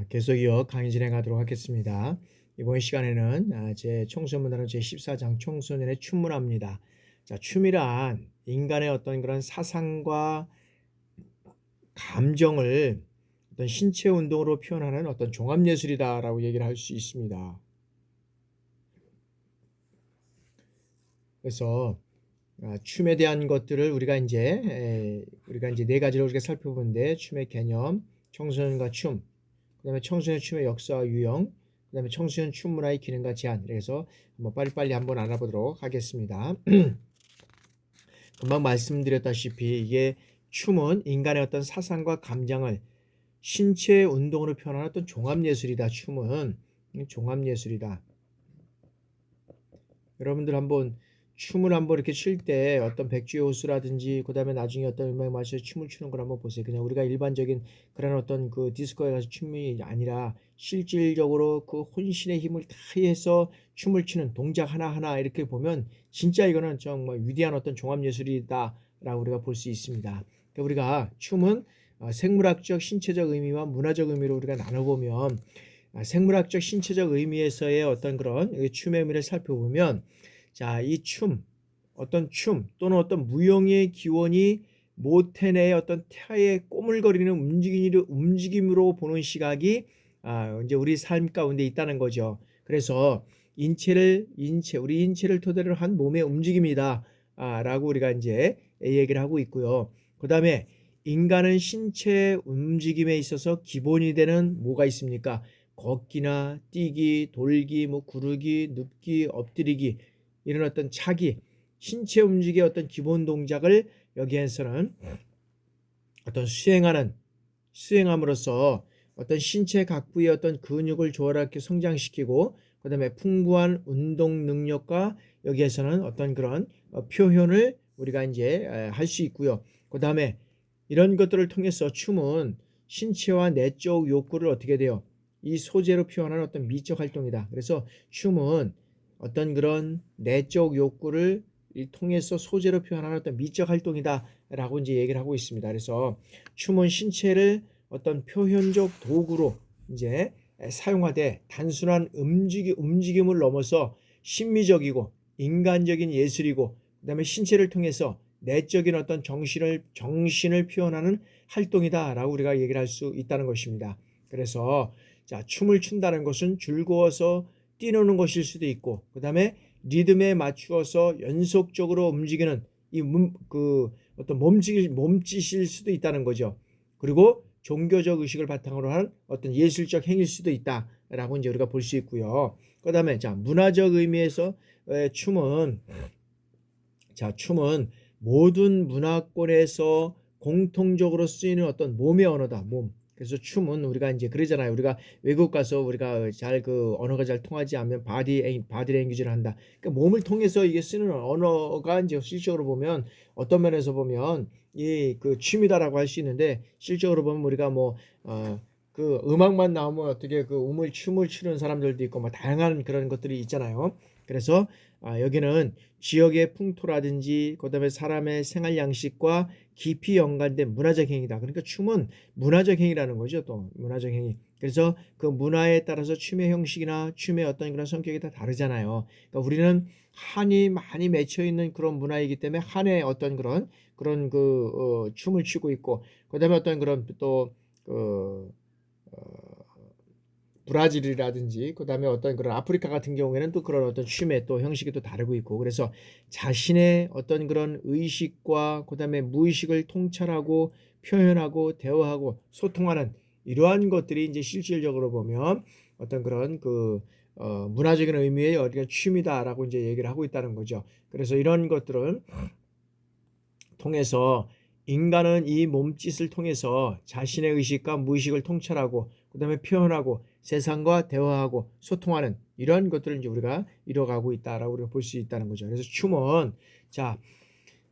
계속 이어 강의 진행하도록 하겠습니다. 이번 시간에는 제 청소문답은 제14장 청소년의 춤문화입니다. 자, 춤이란 인간의 어떤 그런 사상과 감정을 어떤 신체 운동으로 표현하는 어떤 종합예술이다라고 얘기를 할 수 있습니다. 그래서 춤에 대한 것들을 우리가 이제 네 가지로 우리가 살펴보는데, 춤의 개념, 청소년과 춤, 그다음에 청소년 춤의 역사와 유형, 그다음에 청소년 춤 문화의 기능과 제한. 그래서 한번 빨리빨리 한번 알아보도록 하겠습니다. 금방 말씀드렸다시피 이게 춤은 인간의 어떤 사상과 감정을 신체 운동으로 표현하는 어떤 종합예술이다. 춤은 종합예술이다. 여러분들 한번 춤을 한번 이렇게 출 때 어떤 백주의 호수라든지 그다음에 나중에 어떤 음악에 맞춰서 춤을 추는 걸 한번 보세요. 그냥 우리가 일반적인 그런 어떤 그 디스코에 가서 춤이 아니라 실질적으로 그 혼신의 힘을 다해서 춤을 추는 동작 하나하나 이렇게 보면 진짜 이거는 정말 위대한 어떤 종합예술이다라고 우리가 볼 수 있습니다. 그러니까 우리가 춤은 생물학적, 신체적 의미와 문화적 의미로 우리가 나눠보면, 생물학적, 신체적 의미에서의 어떤 그런 춤의 의미를 살펴보면, 자, 이 어떤 춤 또는 어떤 무용의 기원이 모태내의 어떤 태아의 꼬물거리는 움직임으로 보는 시각이 이제 우리 삶 가운데 있다는 거죠. 그래서 우리 인체를 토대로 한 몸의 움직임이다 라고 우리가 이제 얘기를 하고 있고요. 그 다음에 인간은 신체 움직임에 있어서 기본이 되는 뭐가 있습니까? 걷기나 뛰기, 돌기, 뭐 구르기, 눕기, 엎드리기, 이런 어떤 차기, 신체 움직임의 어떤 기본 동작을 여기에서는 어떤 수행함으로써 어떤 신체 각 부위의 어떤 근육을 조화롭게 성장시키고, 그 다음에 풍부한 운동 능력과 여기에서는 어떤 그런 표현을 우리가 이제 할 수 있고요. 그 다음에 이런 것들을 통해서 춤은 신체와 내적 욕구를 어떻게 돼요? 이 소재로 표현하는 어떤 미적 활동이다. 그래서 춤은 어떤 그런 내적 욕구를 통해서 소재로 표현하는 어떤 미적 활동이다라고 이제 얘기를 하고 있습니다. 그래서 춤은 신체를 어떤 표현적 도구로 이제 사용하되 단순한 움직임을 넘어서 심미적이고 인간적인 예술이고, 그다음에 신체를 통해서 내적인 어떤 정신을 표현하는 활동이다라고 우리가 얘기를 할 수 있다는 것입니다. 그래서 자, 춤을 춘다는 것은 즐거워서 뛰노는 것일 수도 있고, 그다음에 리듬에 맞추어서 연속적으로 움직이는 어떤 몸짓일 수도 있다는 거죠. 그리고 종교적 의식을 바탕으로 하는 어떤 예술적 행위일 수도 있다라고 이제 우리가 볼 수 있고요. 그다음에 자, 문화적 의미에서 춤은 모든 문화권에서 공통적으로 쓰이는 어떤 몸의 언어다. 몸. 그래서 춤은 우리가 이제 그러잖아요. 우리가 외국 가서 우리가 언어가 잘 통하지 않으면 바디 랭귀지를 한다. 그러니까 몸을 통해서 이게 쓰는 언어가 이제 실적으로 보면 어떤 면에서 보면 이 그 춤이다라고 할 수 있는데, 실적으로 보면 우리가 그 음악만 나오면 어떻게 그 춤을 추는 사람들도 있고 다양한 그런 것들이 있잖아요. 그래서 여기는 지역의 풍토라든지 그다음에 사람의 생활 양식과 깊이 연관된 문화적 행위다. 그러니까 춤은 문화적 행위라는 거죠. 또 문화적 행위. 그래서 그 문화에 따라서 춤의 형식이나 춤의 어떤 그런 성격이 다 다르잖아요. 그러니까 우리는 한이 많이 맺혀 있는 그런 문화이기 때문에 한의 어떤 그런 춤을 추고 있고, 그다음에 어떤 그런 또그 브라질이라든지 그다음에 어떤 그런 아프리카 같은 경우에는 또 그런 어떤 춤의 또 형식이 또 다르고 있고, 그래서 자신의 어떤 그런 의식과 그다음에 무의식을 통찰하고 표현하고 대화하고 소통하는 이러한 것들이 이제 실질적으로 보면 어떤 그런 문화적인 의미의 어디가 춤이다라고 이제 얘기를 하고 있다는 거죠. 그래서 이런 것들을 통해서 인간은 이 몸짓을 통해서 자신의 의식과 무의식을 통찰하고 그다음에 표현하고 세상과 대화하고 소통하는 이런 것들을 이제 우리가 이뤄가고 있다라고 우리가 볼 수 있다는 거죠. 그래서 춤은 자,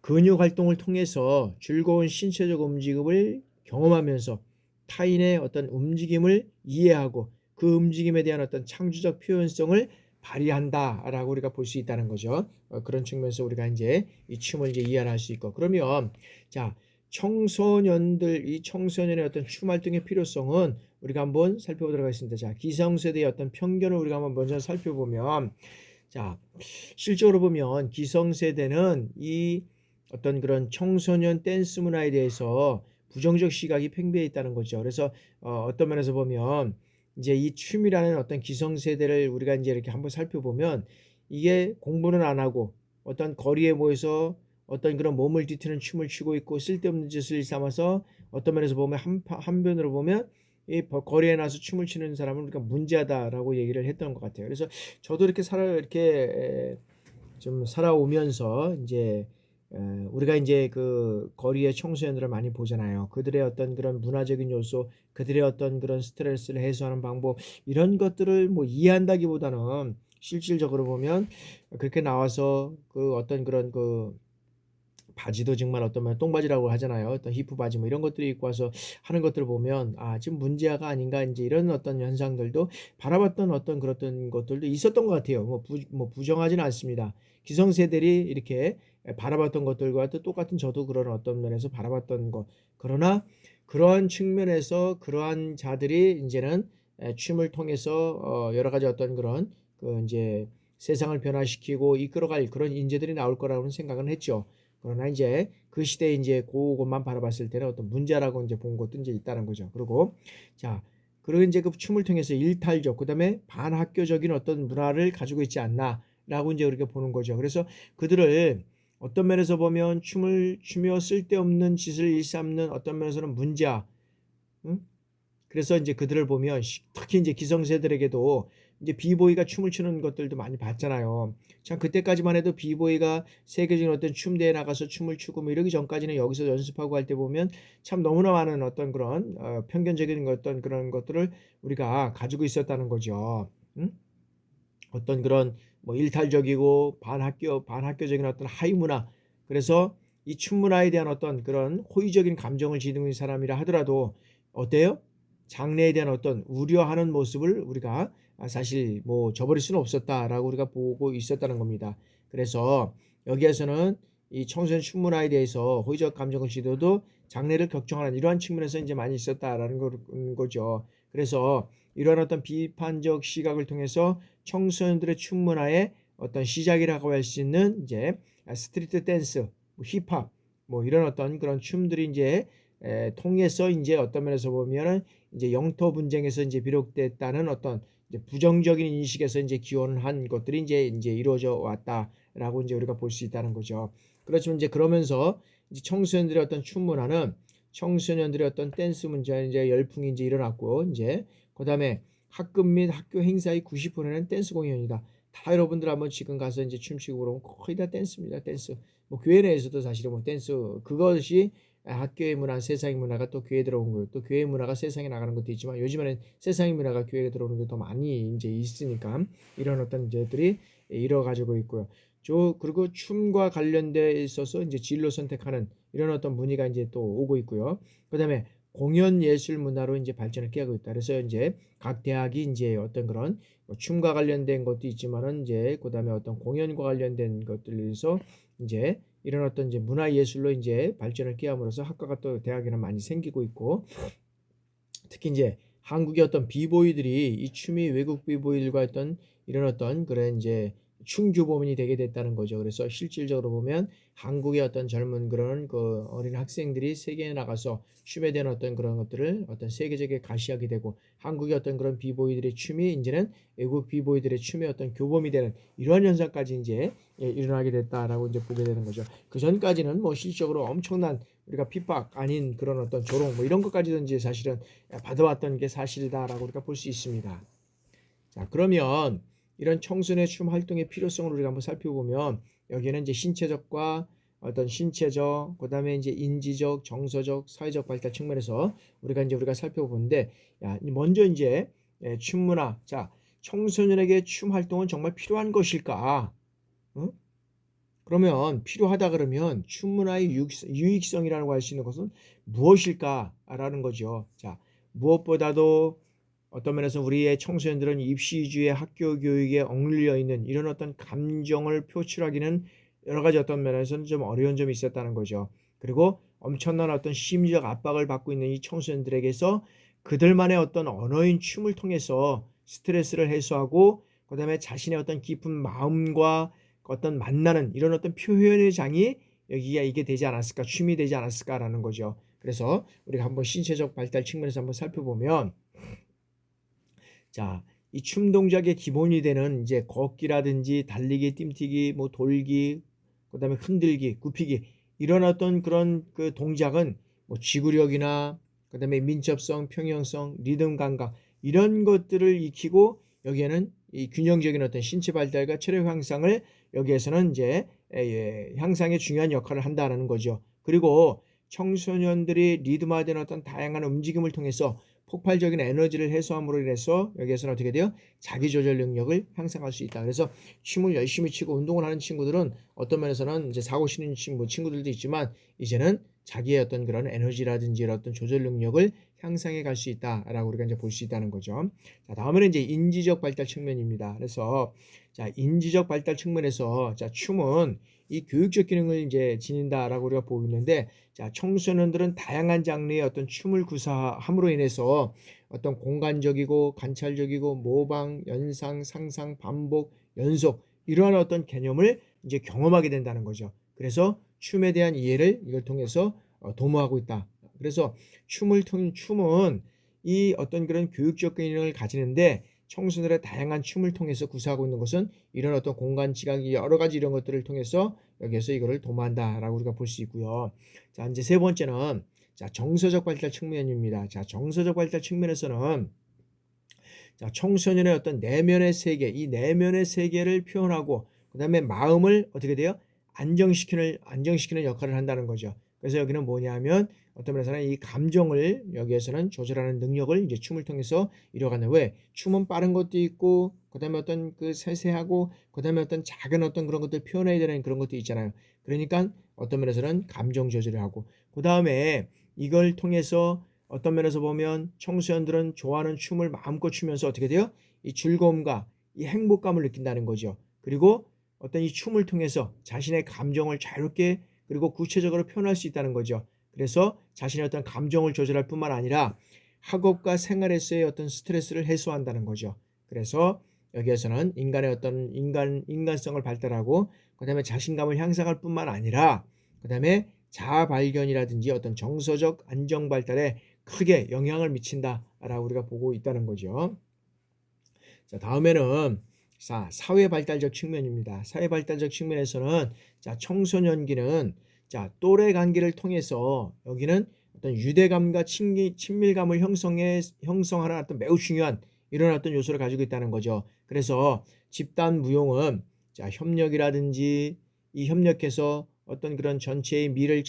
근육 활동을 통해서 즐거운 신체적 움직임을 경험하면서 타인의 어떤 움직임을 이해하고 그 움직임에 대한 어떤 창조적 표현성을 발휘한다라고 우리가 볼 수 있다는 거죠. 그런 측면에서 우리가 이제 이 춤을 이제 이해할 수 있고, 그러면 자, 이 청소년의 어떤 춤 활동의 필요성은 우리가 한번 살펴보도록 하겠습니다. 자, 기성세대의 어떤 편견을 우리가 한번 먼저 살펴보면, 자, 실제로 보면 기성세대는 이 어떤 그런 청소년 댄스 문화에 대해서 부정적 시각이 팽배해 있다는 거죠. 그래서 어떤 면에서 보면 이제 이 춤이라는 어떤 기성세대를 우리가 이제 이렇게 한번 살펴보면, 이게 공부는 안 하고 어떤 거리에 모여서 어떤 그런 몸을 뒤트는 춤을 추고 있고 쓸데없는 짓을 삼아서, 어떤 면에서 보면 한편으로 보면 이 거리에 나서 춤을 추는 사람은 우리가 문제하다라고 얘기를 했던 것 같아요. 그래서 저도 이렇게 좀 살아오면서 이제 우리가 이제 그 거리의 청소년들을 많이 보잖아요. 그들의 어떤 그런 문화적인 요소, 그들의 어떤 그런 스트레스를 해소하는 방법, 이런 것들을 뭐 이해한다기보다는 실질적으로 보면 그렇게 나와서 그 어떤 그런 그 바지도 정말 어떤 면 똥바지라고 하잖아요. 어떤 히프 바지 뭐 이런 것들을 입고 와서 하는 것들을 보면, 아, 지금 문제아가 아닌가, 이제 이런 어떤 현상들도 바라봤던 어떤 그런 것들도 있었던 것 같아요. 뭐 부정하지는 않습니다. 기성세대들이 이렇게 바라봤던 것들과 또 똑같은, 저도 그런 어떤 면에서 바라봤던 것. 그러나 그러한 측면에서 그러한 자들이 이제는 춤을 통해서 여러 가지 어떤 그런 그 이제 세상을 변화시키고 이끌어갈 그런 인재들이 나올 거라고는 생각은 했죠. 그러나 이제 그 시대에 이제 그것만 바라봤을 때는 어떤 문제라고 이제 본 것도 이제 있다는 거죠. 그리고 자, 그리고 이제 그 춤을 통해서 일탈적, 그다음에 반학교적인 어떤 문화를 가지고 있지 않나라고 이제 그렇게 보는 거죠. 그래서 그들을 어떤 면에서 보면 춤을 추며 쓸데없는 짓을 일삼는, 어떤 면에서는 문제야. 응? 그래서 이제 그들을 보면 특히 이제 기성세대들에게도 이제 비보이가 춤을 추는 것들도 많이 봤잖아요. 참 그때까지만 해도 비보이가 세계적인 어떤 춤대에 나가서 춤을 추고 뭐 이러기 전까지는 여기서 연습하고 할 때 보면 참 너무나 많은 어떤 그런 편견적인 어떤 그런 것들을 우리가 가지고 있었다는 거죠. 응? 어떤 그런 뭐 일탈적이고 반학교적인 어떤 하위 문화. 그래서 이 춤 문화에 대한 어떤 그런 호의적인 감정을 지니는 사람이라 하더라도 어때요? 장래에 대한 어떤 우려하는 모습을 우리가 사실 뭐 저버릴 수는 없었다라고 우리가 보고 있었다는 겁니다. 그래서 여기에서는 이 청소년 춤 문화에 대해서 호의적 감정을 지녀도 장래를 걱정하는 이러한 측면에서 이제 많이 있었다라는 거죠. 그래서 이러한 어떤 비판적 시각을 통해서 청소년들의 춤 문화의 어떤 시작이라고 할 수 있는 이제 스트리트 댄스, 뭐 힙합, 뭐 이런 어떤 그런 춤들이 이제 통해서 이제 어떤 면에서 보면은 이제 영토 분쟁에서 이제 비롯됐다는 어떤 이제 부정적인 인식에서 이제 기원한 것들이 이제 이루어져 왔다라고 이제 우리가 볼 수 있다는 거죠. 그렇지만 이제 그러면서 이제 청소년들의 어떤 춤 문화는, 청소년들의 어떤 댄스 문제 이제 열풍이 이제 일어났고, 이제 그다음에 학급 및 학교 행사의 90%는 댄스 공연이다. 다 여러분들 한번 지금 가서 이제 춤추고 그러면 거의 다 댄스입니다. 댄스. 뭐 교회 내에서도 사실은 뭐 댄스, 그것이 학교의 문화, 세상의 문화가 또 교회에 들어온 거예요. 또 교회의 문화가 세상에 나가는 것도 있지만 요즘에는 세상의 문화가 교회에 들어오는 게 더 많이 이제 있으니까 이런 어떤 문제들이 이뤄 가지고 있고요. 그리고 춤과 관련돼 있어서 이제 진로 선택하는 이런 어떤 문의가 이제 또 오고 있고요. 그다음에 공연 예술 문화로 이제 발전을 깨고 있다. 그래서 이제 각 대학이 이제 어떤 그런 뭐 춤과 관련된 것도 있지만은 이제 그다음에 어떤 공연과 관련된 것들에서 이제 이런 어떤 이제 문화 예술로 이제 발전을 꾀함으로써 학과가 또 대학에는 많이 생기고 있고, 특히 이제 한국의 어떤 비보이들이 이 춤이 외국 비보이들과 어떤 이런 어떤 그런 이제 춤교범이 되게 됐다는 거죠. 그래서 실질적으로 보면 한국의 어떤 젊은 그런 그 어린 학생들이 세계에 나가서 춤에 대한 어떤 그런 것들을 어떤 세계적에 가시하게 되고, 한국의 어떤 그런 비보이들의 춤이 이제는 외국 비보이들의 춤의 어떤 교범이 되는 이러한 현상까지 이제 일어나게 됐다라고 이제 보게 되는 거죠. 그 전까지는 뭐 실질적으로 엄청난 우리가 핍박 아닌 그런 어떤 조롱 뭐 이런 것까지도 이제 사실은 받아왔던 게 사실이다라고 우리가 볼 수 있습니다. 자, 그러면 이런 청소년의 춤 활동의 필요성을 우리가 한번 살펴보면, 여기에는 이제 신체적과 어떤 신체적, 그다음에 이제 인지적, 정서적, 사회적 발달 측면에서 우리가 살펴보는데, 야, 먼저 이제 춤 문화. 자, 청소년에게 춤 활동은 정말 필요한 것일까? 응? 그러면 필요하다 그러면 춤 문화의 유익성이라고 할 수 있는 것은 무엇일까라는 거죠. 자, 무엇보다도 어떤 면에서 우리의 청소년들은 입시 위주의 학교 교육에 억눌려 있는 이런 어떤 감정을 표출하기는 여러 가지 어떤 면에서는 좀 어려운 점이 있었다는 거죠. 그리고 엄청난 어떤 심리적 압박을 받고 있는 이 청소년들에게서 그들만의 어떤 언어인 춤을 통해서 스트레스를 해소하고 그다음에 자신의 어떤 깊은 마음과 어떤 만나는 이런 어떤 표현의 장이 여기가 이게 되지 않았을까, 춤이 되지 않았을까라는 거죠. 그래서 우리가 한번 신체적 발달 측면에서 한번 살펴보면, 자, 이 춤 동작의 기본이 되는 이제 걷기라든지 달리기, 뜀뛰기, 뭐 돌기, 그다음에 흔들기, 굽히기 이런 어떤 그런 그 동작은 뭐 지구력이나 그다음에 민첩성, 평형성, 리듬 감각 이런 것들을 익히고 여기에는 이 균형적인 어떤 신체 발달과 체력 향상을 여기에서는 이제 향상에 중요한 역할을 한다는 거죠. 그리고 청소년들이 리듬화된 어떤 다양한 움직임을 통해서 폭발적인 에너지를 해소함으로 인해서 여기에서는 어떻게 돼요? 자기조절 능력을 향상할 수 있다. 그래서 춤을 열심히 추고 운동을 하는 친구들은 어떤 면에서는 이제 사고 치는 친구들도 있지만 이제는 자기의 어떤 그런 에너지라든지 어떤 조절 능력을 향상해 갈 수 있다라고 우리가 이제 볼 수 있다는 거죠. 자, 다음에는 이제 인지적 발달 측면입니다. 그래서 자, 인지적 발달 측면에서 자, 춤은 이 교육적 기능을 이제 지닌다라고 우리가 보고 있는데, 자, 청소년들은 다양한 장르의 어떤 춤을 구사함으로 인해서 어떤 공간적이고 관찰적이고 모방, 연상, 상상, 반복, 연속 이러한 어떤 개념을 이제 경험하게 된다는 거죠. 그래서 춤에 대한 이해를 이걸 통해서 도모하고 있다. 그래서 춤은 이 어떤 그런 교육적 기능을 가지는데 청소년들의 다양한 춤을 통해서 구사하고 있는 것은 이런 어떤 공간, 지각 여러 가지 이런 것들을 통해서 여기에서 이거를 도모한다라고 우리가 볼 수 있고요. 자, 이제 세 번째는 자, 정서적 발달 측면입니다. 자, 정서적 발달 측면에서는 자, 청소년의 어떤 내면의 세계, 이 내면의 세계를 표현하고 그다음에 마음을 어떻게 돼요? 안정시키는 역할을 한다는 거죠. 그래서 여기는 뭐냐면 어떤 면에서는 이 감정을 여기에서는 조절하는 능력을 이제 춤을 통해서 이뤄가는, 왜? 춤은 빠른 것도 있고 그다음에 어떤 그 세세하고 그다음에 어떤 작은 어떤 그런 것들 표현해야 되는 그런 것도 있잖아요. 그러니까 어떤 면에서는 감정 조절을 하고 그다음에 이걸 통해서 어떤 면에서 보면 청소년들은 좋아하는 춤을 마음껏 추면서 어떻게 돼요? 이 즐거움과 이 행복감을 느낀다는 거죠. 그리고 어떤 이 춤을 통해서 자신의 감정을 자유롭게 그리고 구체적으로 표현할 수 있다는 거죠. 그래서 자신의 어떤 감정을 조절할 뿐만 아니라 학업과 생활에서의 어떤 스트레스를 해소한다는 거죠. 그래서 여기에서는 인간의 어떤 인간성을 발달하고 그다음에 자신감을 향상할 뿐만 아니라 그다음에 자아 발견이라든지 어떤 정서적 안정 발달에 크게 영향을 미친다라고 우리가 보고 있다는 거죠. 자, 다음에는 자, 사회 발달적 측면입니다. 사회 발달적 측면에서는 자, 청소년기는 자, 또래 관계를 통해서 여기는 어떤 유대감과 친밀감을 형성하는 어떤 매우 중요한 이런 어떤 요소를 가지고 있다는 거죠. 그래서 집단 무용은 자, 협력이라든지 이 협력해서 어떤 그런 전체의 미를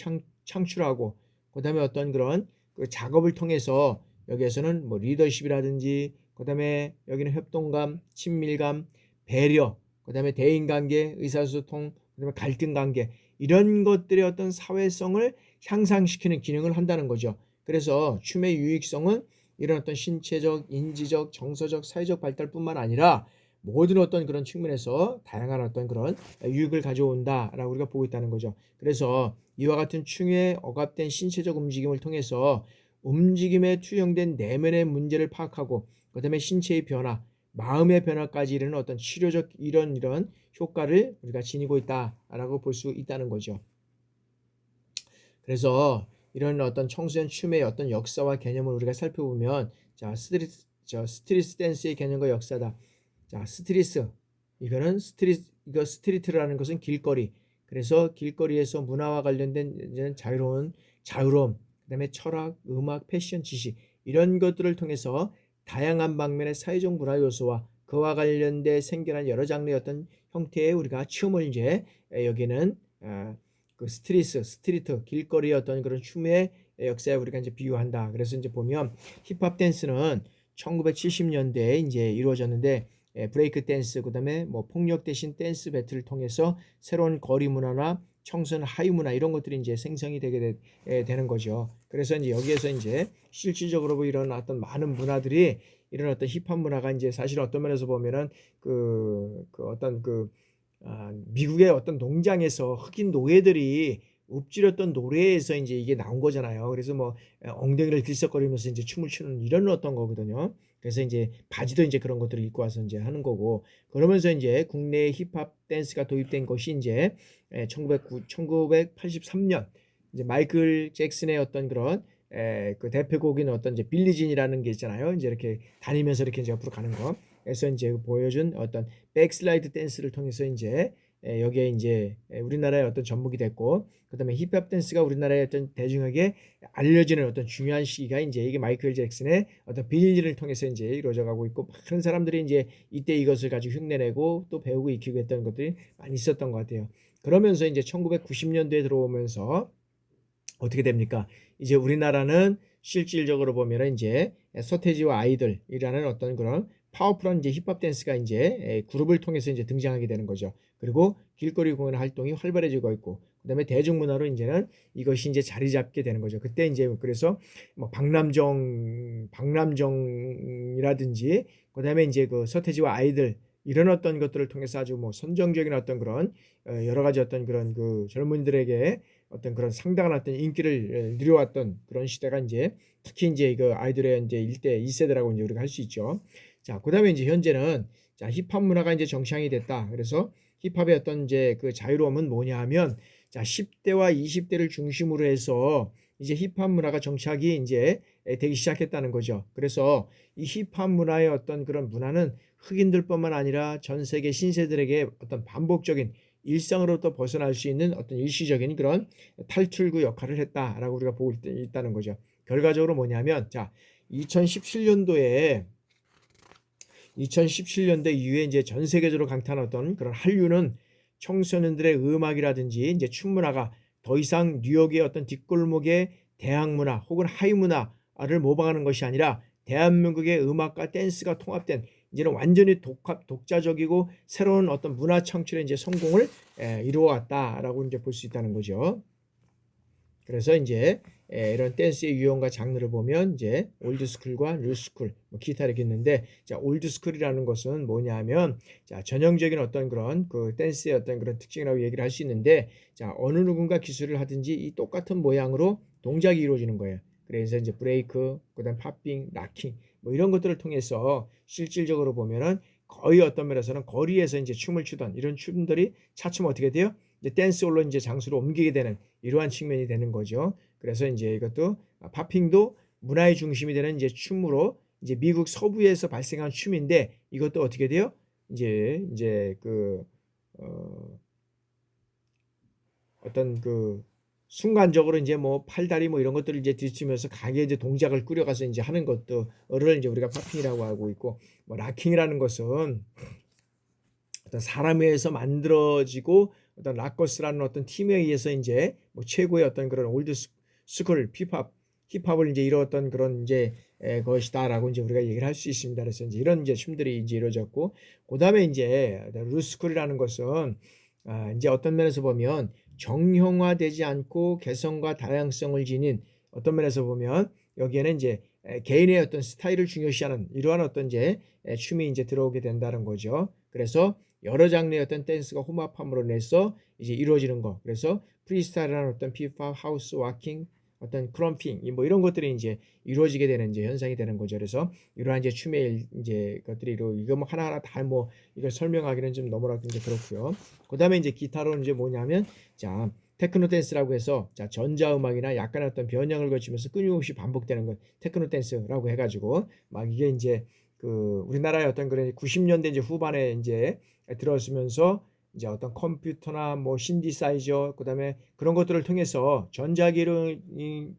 창출하고 그다음에 어떤 그런 그 작업을 통해서 여기에서는 뭐 리더십이라든지 그다음에 여기는 협동감, 친밀감, 배려, 그다음에 대인관계, 의사소통, 그다음에 갈등관계 이런 것들의 어떤 사회성을 향상시키는 기능을 한다는 거죠. 그래서 춤의 유익성은 이런 어떤 신체적, 인지적, 정서적, 사회적 발달뿐만 아니라 모든 어떤 그런 측면에서 다양한 어떤 그런 유익을 가져온다라고 우리가 보고 있다는 거죠. 그래서 이와 같은 춤에 억압된 신체적 움직임을 통해서 움직임에 투영된 내면의 문제를 파악하고 그다음에 신체의 변화, 마음의 변화까지 이르는 어떤 치료적 이런 효과를 우리가 지니고 있다라고 볼 수 있다는 거죠. 그래서 이런 어떤 청소년 춤의 어떤 역사와 개념을 우리가 살펴보면 자, 스트리트 댄스의 개념과 역사다. 자, 이거 스트리트라는 것은 길거리. 그래서 길거리에서 문화와 관련된 자유로움, 그다음에 철학, 음악, 패션, 지식 이런 것들을 통해서 다양한 방면의 사회적 문화 요소와 그와 관련돼 생겨난 여러 장르의 어떤 형태의 우리가 춤을 이제 여기는 그 스트리트 길거리의 어떤 그런 춤의 역사에 우리가 이제 비유한다. 그래서 이제 보면 힙합 댄스는 1970년대에 이제 이루어졌는데 브레이크 댄스 그다음에 뭐 폭력 대신 댄스 배틀을 통해서 새로운 거리 문화나 청소년 하이 문화 이런 것들이 이제 생성이 되는 거죠. 그래서 이제 여기에서 이제 실질적으로 이런 어떤 많은 문화들이 이런 어떤 힙합 문화가 이제 사실 어떤 면에서 보면은 그 어떤 미국의 어떤 농장에서 흑인 노예들이 엎드렸던 노래에서 이제 이게 나온 거잖아요. 그래서 뭐 엉덩이를 들썩거리면서 이제 춤을 추는 이런 어떤 거거든요. 그래서 이제 바지도 이제 그런 것들을 입고 와서 이제 하는 거고 그러면서 이제 국내에 힙합 댄스가 도입된 것이 이제 1983년 이제 마이클 잭슨의 어떤 그런 그 대표곡인 어떤 이제 빌리진이라는 게 있잖아요. 이제 이렇게 다니면서 이렇게 이제 옆으로 가는 거. 그래서 이제 보여준 어떤 백슬라이드 댄스를 통해서 이제 여기에 이제 우리나라의 어떤 전목이 됐고 그다음에 힙합 댄스가 우리나라의 어떤 대중에게 알려지는 어떤 중요한 시기가 이제 이게 마이클 잭슨의 어떤 빌리진을 통해서 이제 이루어져 가고 있고 많은 사람들이 이제 이때 이것을 가지고 흉내내고 또 배우고 익히고 했던 것들이 많이 있었던 것 같아요. 그러면서 이제 1990년대에 들어오면서 어떻게 됩니까? 이제 우리나라는 실질적으로 보면은 이제 서태지와 아이들이라는 어떤 그런 파워풀한 이제 힙합 댄스가 이제 그룹을 통해서 이제 등장하게 되는 거죠. 그리고 길거리 공연 활동이 활발해지고 있고, 그다음에 대중문화로 이제는 이것이 이제 자리 잡게 되는 거죠. 그때 이제 그래서 뭐 박남정이라든지, 그다음에 이제 그 서태지와 아이들 이런 어떤 것들을 통해서 아주 뭐 선정적인 어떤 그런 여러 가지 어떤 그런 그 젊은이들에게 어떤 그런 상당한 어떤 인기를 누려왔던 그런 시대가 이제 특히 이제 그 아이들의 이제 1대 2세대라고 이제 우리가 할 수 있죠. 자, 그다음에 이제 현재는 자, 힙합 문화가 이제 정착이 됐다. 그래서 힙합의 어떤 이제 그 자유로움은 뭐냐 하면 자, 10대와 20대를 중심으로 해서 이제 힙합 문화가 정착이 이제 되기 시작했다는 거죠. 그래서 이 힙합 문화의 어떤 그런 문화는 흑인들뿐만 아니라 전 세계 신세들에게 어떤 반복적인 일상으로부터 벗어날 수 있는 어떤 일시적인 그런 탈출구 역할을 했다라고 우리가 보고 있다는 거죠. 결과적으로 뭐냐면 자, 2017년도 이후에 이제 전 세계적으로 강타했던 그런 한류는 청소년들의 음악이라든지 이제 춤 문화가 더 이상 뉴욕의 어떤 뒷골목의 대학 문화 혹은 하이 문화를 모방하는 것이 아니라 대한민국의 음악과 댄스가 통합된 이제는 완전히 독자적이고 새로운 어떤 문화 창출의 이제 성공을 이루어왔다라고 이제 볼 수 있다는 거죠. 그래서 이제 이런 댄스의 유형과 장르를 보면 이제 올드스쿨과 뉴스쿨, 뭐 기타 이렇게 있는데, 자, 올드스쿨이라는 것은 뭐냐면, 자, 전형적인 어떤 그런 그 댄스의 어떤 그런 특징이라고 얘기를 할 수 있는데, 자, 어느 누군가 기술을 하든지 이 똑같은 모양으로 동작이 이루어지는 거예요. 그래서 이제 브레이크, 그다음 팝핑, 락킹, 뭐 이런 것들을 통해서 실질적으로 보면은 거의 어떤 면에서는 거리에서 이제 춤을 추던 이런 춤들이 차츰 어떻게 돼요? 이제 댄스홀로 이제 장소로 옮기게 되는 이러한 측면이 되는 거죠. 그래서 이제 이것도 팝핑도 문화의 중심이 되는 이제 춤으로 이제 미국 서부에서 발생한 춤인데 이것도 어떻게 돼요? 이제 그 어떤 그 순간적으로 이제 뭐 팔다리 뭐 이런 것들을 이제 뒤치면서 강하게 이제 동작을 꾸려가서 이제 하는 것들을 이제 우리가 팝핑이라고 하고 있고, 뭐 락킹이라는 것은 어떤 사람에 의해서 만들어지고 어떤 락거스라는 어떤 팀에 의해서 이제 뭐 최고의 어떤 그런 올드 스쿨 힙합을 이제 이루었던 그런 이제 것이다라고 이제 우리가 얘기를 할 수 있습니다. 그래서 이제 이런 이제 춤들이 이제 이루어졌고, 그다음에 이제 루스쿨이라는 것은 이제 어떤 면에서 보면 정형화되지 않고 개성과 다양성을 지닌, 어떤 면에서 보면 여기에는 이제 개인의 어떤 스타일을 중요시하는 이러한 어떤 이제 춤이 이제 들어오게 된다는 거죠. 그래서 여러 장르의 어떤 댄스가 혼합함으로 인해서 이제 이루어지는 거. 그래서 프리스타일이라는 어떤 힙합, 하우스, 와킹, 어떤 크럼핑, 뭐 이런 것들이 이제 이루어지게 되는 이제 현상이 되는 거죠. 그래서 이러한 이제 춤의 이제 것들이 이거 뭐 하나하나 다 뭐 이걸 설명하기는 좀 너무나 이제 그렇고요. 그다음에 이제 기타로는 이제 뭐냐면 자, 테크노 댄스라고 해서 자, 전자음악이나 약간의 어떤 변형을 거치면서 끊임없이 반복되는 것 테크노 댄스라고 해가지고 막 이게 이제 그 우리나라의 어떤 그런 90년대 이제 후반에 이제 들어서면서 이제 어떤 컴퓨터나 뭐 신디사이저 그다음에 그런 것들을 통해서 전자기를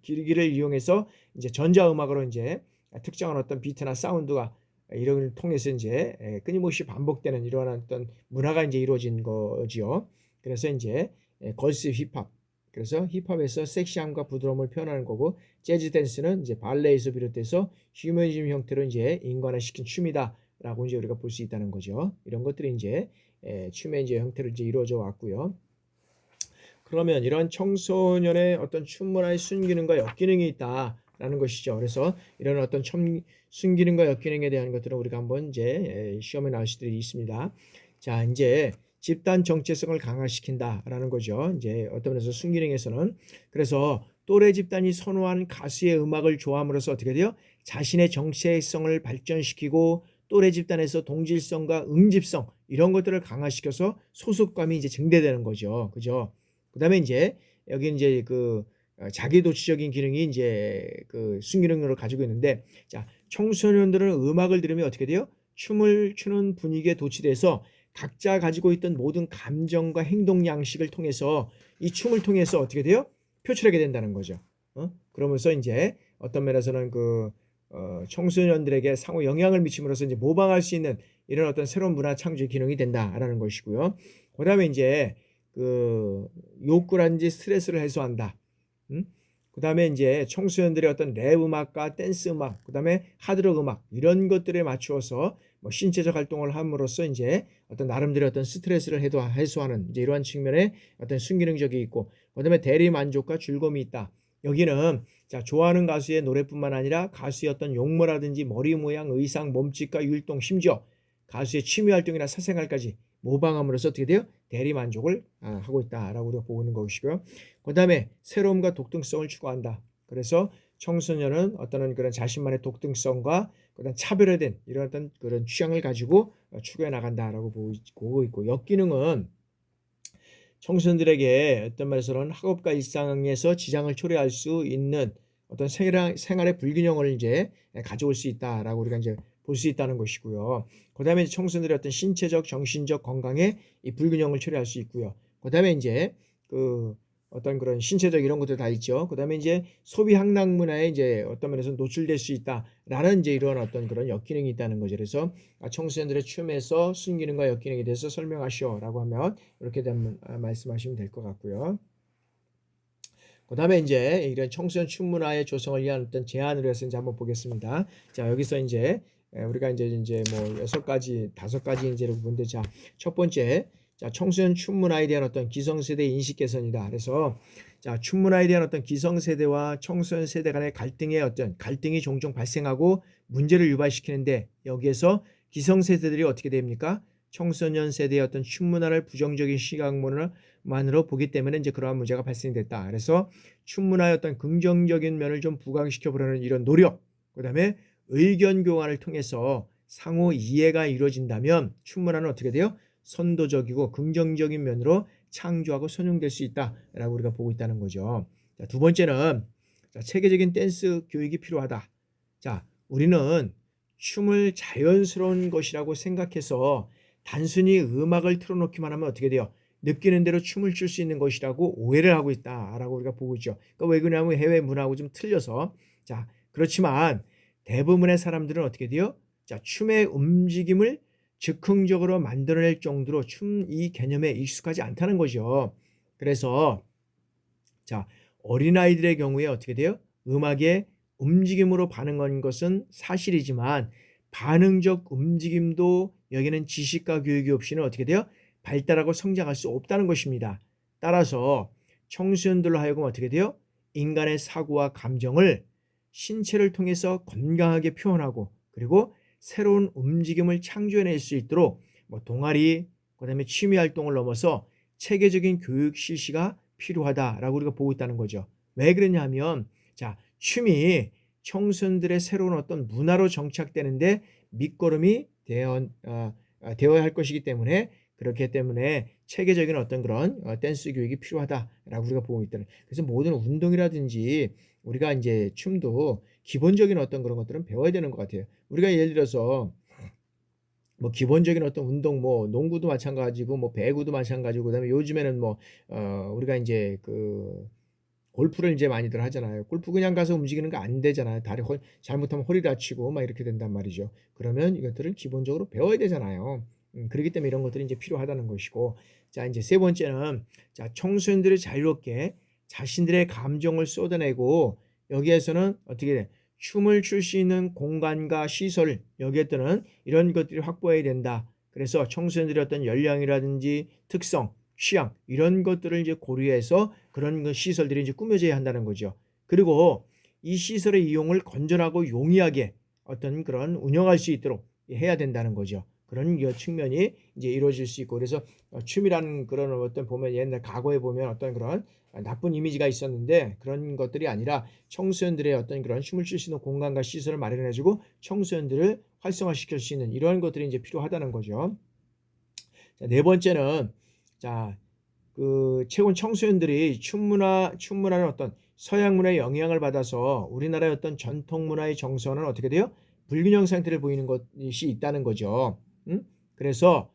이용해서 이제 전자음악으로 이제 특정한 어떤 비트나 사운드가 이런 걸 통해서 이제 끊임없이 반복되는 이러한 어떤 문화가 이제 이루어진 거지요. 그래서 이제 걸스 힙합, 그래서 힙합에서 섹시함과 부드러움을 표현하는 거고, 재즈 댄스는 이제 발레에서 비롯해서 휴머니즘 형태로 이제 인간화시킨 춤이다라고 이제 우리가 볼 수 있다는 거죠. 이런 것들이 이제 춤의 이제 형태로 이제 이루어져 왔고요. 그러면 이런 청소년의 어떤 춤 문화의 순기능과 역기능이 있다라는 것이죠. 그래서 이런 어떤 순기능과 역기능에 대한 것들은 우리가 한번 이제 시험에 나올 수도 있습니다. 자, 이제 집단 정체성을 강화시킨다라는 거죠. 이제 어떤 면에서 순기능에서는. 그래서 또래 집단이 선호하는 가수의 음악을 좋아함으로써 어떻게 돼요? 자신의 정체성을 발전시키고 또래 집단에서 동질성과 응집성 이런 것들을 강화시켜서 소속감이 이제 증대되는 거죠. 그죠? 그다음에 이제 여기 이제 그 자기 도취적인 기능이 이제 그 순기능으로 가지고 있는데, 자, 청소년들은 음악을 들으면 어떻게 돼요? 춤을 추는 분위기에 도취돼서 각자 가지고 있던 모든 감정과 행동 양식을 통해서 이 춤을 통해서 어떻게 돼요? 표출하게 된다는 거죠. 그러면서 이제 어떤 면에서는 청소년들에게 상호 영향을 미침으로써 이제 모방할 수 있는 이런 어떤 새로운 문화 창조의 기능이 된다라는 것이고요. 그다음에 이제 그 욕구라든지 스트레스를 해소한다. 그다음에 이제 청소년들의 어떤 랩 음악과 댄스 음악, 그다음에 하드록 음악 이런 것들에 맞추어서 뭐 신체적 활동을 함으로써 이제 어떤 나름대로 어떤 스트레스를 해소하는 이제 이러한 측면의 어떤 순기능적이 있고, 그다음에 대리 만족과 즐거움이 있다. 여기는 자, 좋아하는 가수의 노래뿐만 아니라 가수의 어떤 용모라든지 머리 모양, 의상, 몸짓과 율동, 심지어 가수의 취미 활동이나 사생활까지 모방함으로써 어떻게 돼요? 대리 만족을 하고 있다라고 우리가 보고 있는 것이고요. 그다음에 새로움과 독특성을 추구한다. 그래서 청소년은 어떤 그런 자신만의 독특성과 그다음 차별화된 이런 어떤 그런 취향을 가지고 추구해 나간다라고 보고 있고, 역기능은 청소년들에게 어떤 말에서는 학업과 일상에서 지장을 초래할 수 있는 어떤 생활의 불균형을 이제 가져올 수 있다라고 우리가 이제 볼 수 있다는 것이고요. 그다음에 청소년들의 어떤 신체적, 정신적 건강에 이 불균형을 초래할 수 있고요. 그다음에 이제 그 어떤 그런 신체적 이런 것들 다 있죠. 그다음에 이제 소비 향락 문화에 이제 어떤 면에서 노출될 수 있다라는 이제 이런 어떤 그런 역기능이 있다는 거죠. 그래서 청소년들의 춤에서 순기능과 역기능에 대해서 설명하시오라고 하면 이렇게 되면 말씀하시면 될 것 같고요. 그다음에 이제 이런 청소년 춤 문화의 조성을 위한 어떤 제안을 해서 이제 한번 보겠습니다. 자, 여기서 이제 우리가 이제 뭐 6가지, 5가지 이제로 보는데, 자, 첫 번째, 자, 청소년 춤 문화에 대한 어떤 기성세대 인식 개선이다. 그래서 자, 춤 문화에 대한 어떤 기성세대와 청소년 세대 간의 갈등이 종종 발생하고 문제를 유발시키는데, 여기에서 기성세대들이 어떻게 됩니까? 청소년 세대의 어떤 춤 문화를 부정적인 시각만으로 보기 때문에 이제 그러한 문제가 발생됐다. 그래서 춤 문화의 어떤 긍정적인 면을 좀 부각시켜 보려는 이런 노력, 그다음에 의견 교환을 통해서 상호 이해가 이루어진다면 춤 문화는 어떻게 돼요? 선도적이고 긍정적인 면으로 창조하고 선용될 수 있다라고 우리가 보고 있다는 거죠. 자, 두 번째는 자, 체계적인 댄스 교육이 필요하다. 자, 우리는 춤을 자연스러운 것이라고 생각해서 단순히 음악을 틀어놓기만 하면 어떻게 돼요? 느끼는 대로 춤을 출 수 있는 것이라고 오해를 하고 있다라고 우리가 보고 있죠. 그러니까 왜 그러냐면 해외 문화하고 좀 틀려서. 자, 그렇지만 대부분의 사람들은 어떻게 돼요? 자, 춤의 움직임을 즉흥적으로 만들어낼 정도로 춤 이 개념에 익숙하지 않다는 거죠. 그래서 자, 어린아이들의 경우에 어떻게 돼요? 음악에 움직임으로 반응하는 것은 사실이지만 반응적 움직임도 여기는 지식과 교육이 없이는 어떻게 돼요? 발달하고 성장할 수 없다는 것입니다. 따라서 청소년들로 하여금 어떻게 돼요? 인간의 사고와 감정을 신체를 통해서 건강하게 표현하고, 그리고 새로운 움직임을 창조해낼 수 있도록 뭐 동아리, 그다음에 취미 활동을 넘어서 체계적인 교육 실시가 필요하다라고 우리가 보고 있다는 거죠. 왜 그러냐 하면 자, 춤이 청소년들의 새로운 어떤 문화로 정착되는데 밑거름이 되어야 할 것이기 때문에, 그렇기 때문에 체계적인 어떤 그런 댄스 교육이 필요하다라고 우리가 보고 있다는. 그래서 모든 운동이라든지 우리가 이제 춤도 기본적인 어떤 그런 것들은 배워야 되는 것 같아요. 우리가 예를 들어서 뭐 기본적인 어떤 운동, 뭐 농구도 마찬가지고 뭐 배구도 마찬가지고, 그다음에 요즘에는 뭐 우리가 이제 그 골프를 이제 많이들 하잖아요. 골프 그냥 가서 움직이는 거 안 되잖아요. 잘못하면 허리 다치고 막 이렇게 된단 말이죠. 그러면 이것들을 기본적으로 배워야 되잖아요. 그렇기 때문에 이런 것들이 이제 필요하다는 것이고, 자, 이제 세 번째는 자, 청소년들이 자유롭게 자신들의 감정을 쏟아내고, 여기에서는 어떻게 돼? 춤을 출 수 있는 공간과 시설, 여기에 뜨는 이런 것들이 확보해야 된다. 그래서 청소년들의 어떤 연령이라든지 특성, 취향 이런 것들을 이제 고려해서 그런 시설들이 이제 꾸며져야 한다는 거죠. 그리고 이 시설의 이용을 건전하고 용이하게 어떤 그런 운영할 수 있도록 해야 된다는 거죠. 그런 측면이 이제 이루어질 수 있고 그래서 춤이라는 그런 어떤 보면 옛날 과거에 보면 어떤 그런 나쁜 이미지가 있었는데 그런 것들이 아니라 청소년들의 어떤 그런 춤을 출 수 있는 공간과 시설을 마련해 주고 청소년들을 활성화시킬 수 있는 이러한 것들이 이제 필요하다는 거죠. 자, 네 번째는 자, 최근 청소년들이 춤문화는 어떤 서양 문화의 영향을 받아서 우리나라의 어떤 전통 문화의 정서는 어떻게 돼요? 불균형 상태를 보이는 것이 있다는 거죠. 그래서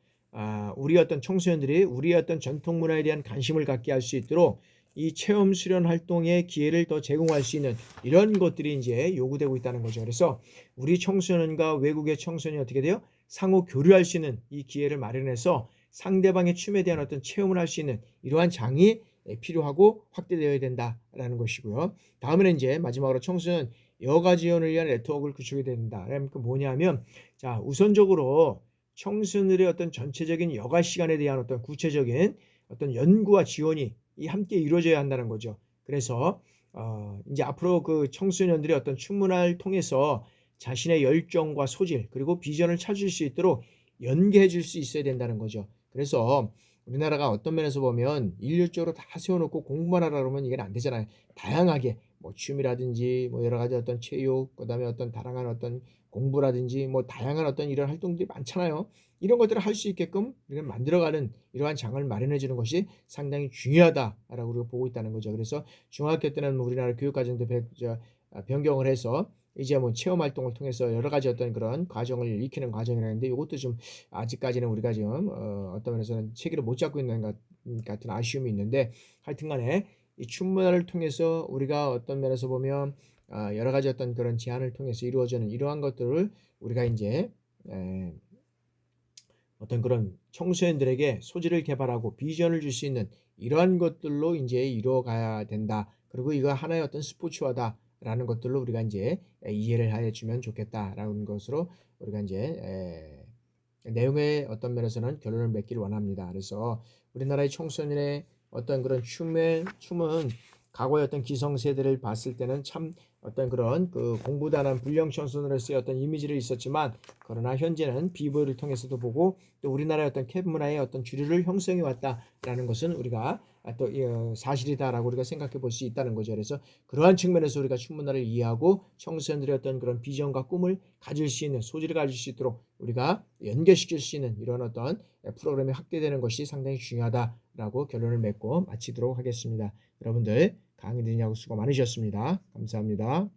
우리 어떤 청소년들이 우리의 어떤 전통 문화에 대한 관심을 갖게 할 수 있도록 이 체험 수련 활동의 기회를 더 제공할 수 있는 이런 것들이 이제 요구되고 있다는 거죠. 그래서 우리 청소년과 외국의 청소년이 어떻게 돼요? 상호 교류할 수 있는 이 기회를 마련해서 상대방의 춤에 대한 어떤 체험을 할 수 있는 이러한 장이 필요하고 확대되어야 된다라는 것이고요. 다음에는 이제 마지막으로 청소년 여가 지원을 위한 네트워크를 구축해야 된다. 그러니까 뭐냐면 자, 우선적으로 청소년들의 어떤 전체적인 여가 시간에 대한 어떤 구체적인 어떤 연구와 지원이 함께 이루어져야 한다는 거죠. 그래서 이제 앞으로 그 청소년들이 어떤 춤 문화를 통해서 자신의 열정과 소질 그리고 비전을 찾을 수 있도록 연계해 줄 수 있어야 된다는 거죠. 그래서 우리나라가 어떤 면에서 보면 일률적으로 다 세워놓고 공부만 하라 그러면 이게 안 되잖아요. 다양하게 뭐 춤이라든지 뭐 여러 가지 어떤 체육 그다음에 어떤 다양한 어떤 공부라든지 뭐 다양한 어떤 이런 활동들이 많잖아요. 이런 것들을 할 수 있게끔 우리가 만들어가는 이러한 장을 마련해 주는 것이 상당히 중요하다라고 우리가 보고 있다는 거죠. 그래서 중학교 때는 우리나라 교육과정도 변경을 해서 이제 뭐 체험 활동을 통해서 여러 가지 어떤 그런 과정을 익히는 과정이라는데 이것도 좀 아직까지는 우리가 지금 어떤 면에서는 체계를 못 잡고 있는 것 같은 아쉬움이 있는데 하여튼간에 이 춤 문화를 통해서 우리가 어떤 면에서 보면 여러 가지 어떤 그런 제안을 통해서 이루어지는 이러한 것들을 우리가 이제 어떤 그런 청소년들에게 소질을 개발하고 비전을 줄 수 있는 이러한 것들로 이제 이루어가야 된다. 그리고 이거 하나의 어떤 스포츠화다라는 것들로 우리가 이제 이해를 해 주면 좋겠다라는 것으로 우리가 이제 내용의 어떤 면에서는 결론을 맺기를 원합니다. 그래서 우리나라의 청소년의 어떤 그런 춤은 과거의 어떤 기성세대를 봤을 때는 참 어떤 그런 그 공부단한 불량 청소년으로서의 어떤 이미지를 있었지만 그러나 현재는 비보이를 통해서도 보고 또 우리나라의 어떤 캡 문화의 어떤 주류를 형성해 왔다라는 것은 우리가 또 사실이다라고 우리가 생각해 볼 수 있다는 거죠. 그래서 그러한 측면에서 우리가 춤 문화를 이해하고 청소년들의 어떤 그런 비전과 꿈을 가질 수 있는 소질을 가질 수 있도록 우리가 연결시킬 수 있는 이런 어떤 프로그램이 확대되는 것이 상당히 중요하다라고 결론을 맺고 마치도록 하겠습니다. 여러분들 강의 듣느냐고 수고 많으셨습니다. 감사합니다.